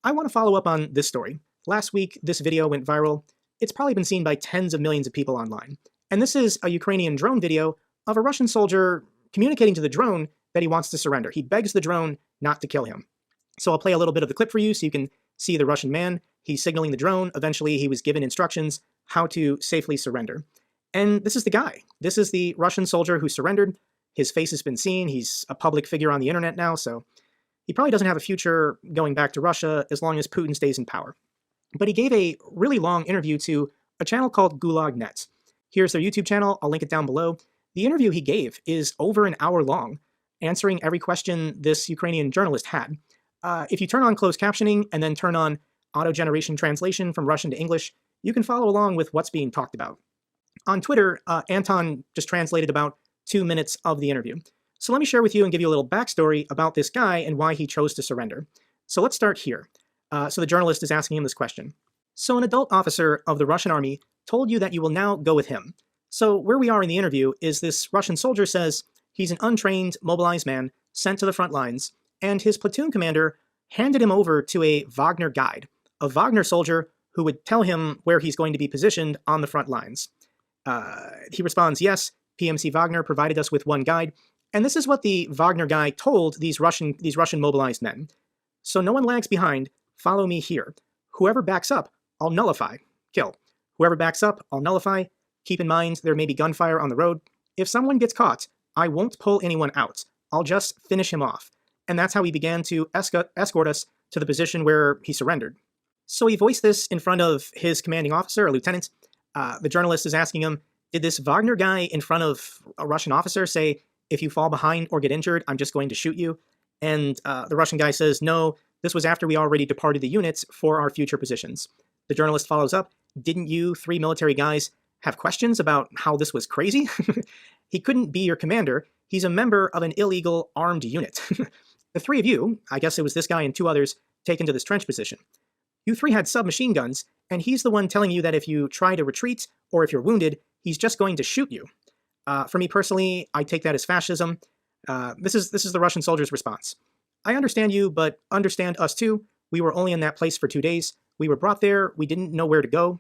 I want to follow up on this story. Last week, this video went viral. It's probably been seen by tens of millions of people online. And this is a Ukrainian drone video of a Russian soldier communicating to the drone that he wants to surrender. He begs the drone not to kill him. So I'll play a little bit of the clip for you so you can see the Russian man. He's signaling the drone. Eventually, he was given instructions how to safely surrender. And this is the guy. This is the Russian soldier who surrendered. His face has been seen. He's a public figure on the internet now, so he probably doesn't have a future going back to Russia as long as Putin stays in power. But he gave a really long interview to a channel called Gulag.net. Here's their YouTube channel. I'll link it down below. The interview he gave is over an hour long, answering every question this Ukrainian journalist had. If you turn on closed captioning and then turn on auto-generation translation from Russian to English, you can follow along with what's being talked about. On Twitter, Anton just translated about 2 minutes of the interview. So let me share with you and give you a little backstory about this guy and why he chose to surrender. So let's start here. So the journalist is asking him this question. So an adult officer of the Russian army told you that you will now go with him. So where we are in the interview is this Russian soldier says he's an untrained, mobilized man sent to the front lines, and his platoon commander handed him over to a Wagner guide, a Wagner soldier who would tell him where he's going to be positioned on the front lines. He responds, yes, PMC Wagner provided us with one guide, and this is what the Wagner guy told these Russian mobilized men. So no one lags behind, follow me here. Whoever backs up, I'll nullify, kill. Whoever backs up, I'll nullify. Keep in mind, there may be gunfire on the road. If someone gets caught, I won't pull anyone out. I'll just finish him off. And that's how he began to escort us to the position where he surrendered. So he voiced this in front of his commanding officer, a lieutenant. The journalist is asking him, did this Wagner guy in front of a Russian officer say, if you fall behind or get injured, I'm just going to shoot you? And the Russian guy says, no, this was after we already departed the units for our future positions. The journalist follows up, didn't you 3 military guys have questions about how this was crazy? He couldn't be your commander. He's a member of an illegal armed unit. The 3 of you, I guess it was this guy and 2 others, taken to this trench position. You 3 had submachine guns, and he's the one telling you that if you try to retreat, or if you're wounded, he's just going to shoot you. For me personally, I take that as fascism. This is the Russian soldier's response. I understand you, but understand us too. We were only in that place for 2 days. We were brought there, we didn't know where to go.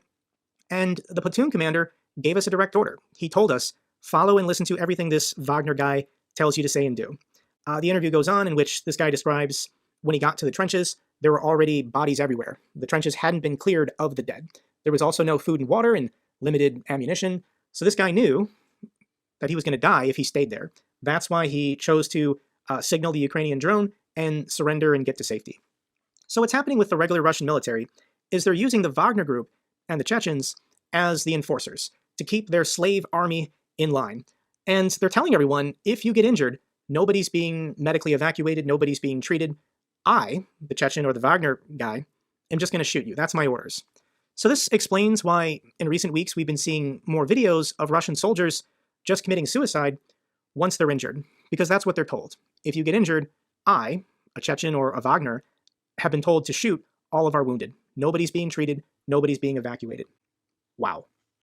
And the platoon commander gave us a direct order. He told us, follow and listen to everything this Wagner guy tells you to say and do. The interview goes on in which this guy describes when he got to the trenches, there were already bodies everywhere. The trenches hadn't been cleared of the dead. There was also no food and water and limited ammunition. So this guy knew that he was going to die if he stayed there. That's why he chose to signal the Ukrainian drone and surrender and get to safety. So what's happening with the regular Russian military is they're using the Wagner group and the Chechens as the enforcers to keep their slave army in line. And they're telling everyone, if you get injured, nobody's being medically evacuated, nobody's being treated. I, the Chechen or the Wagner guy, am just going to shoot you. That's my orders. So this explains why in recent weeks we've been seeing more videos of Russian soldiers just committing suicide once they're injured, because that's what they're told. If you get injured, I, a Chechen or a Wagner, have been told to shoot all of our wounded. Nobody's being treated, nobody's being evacuated. Wow.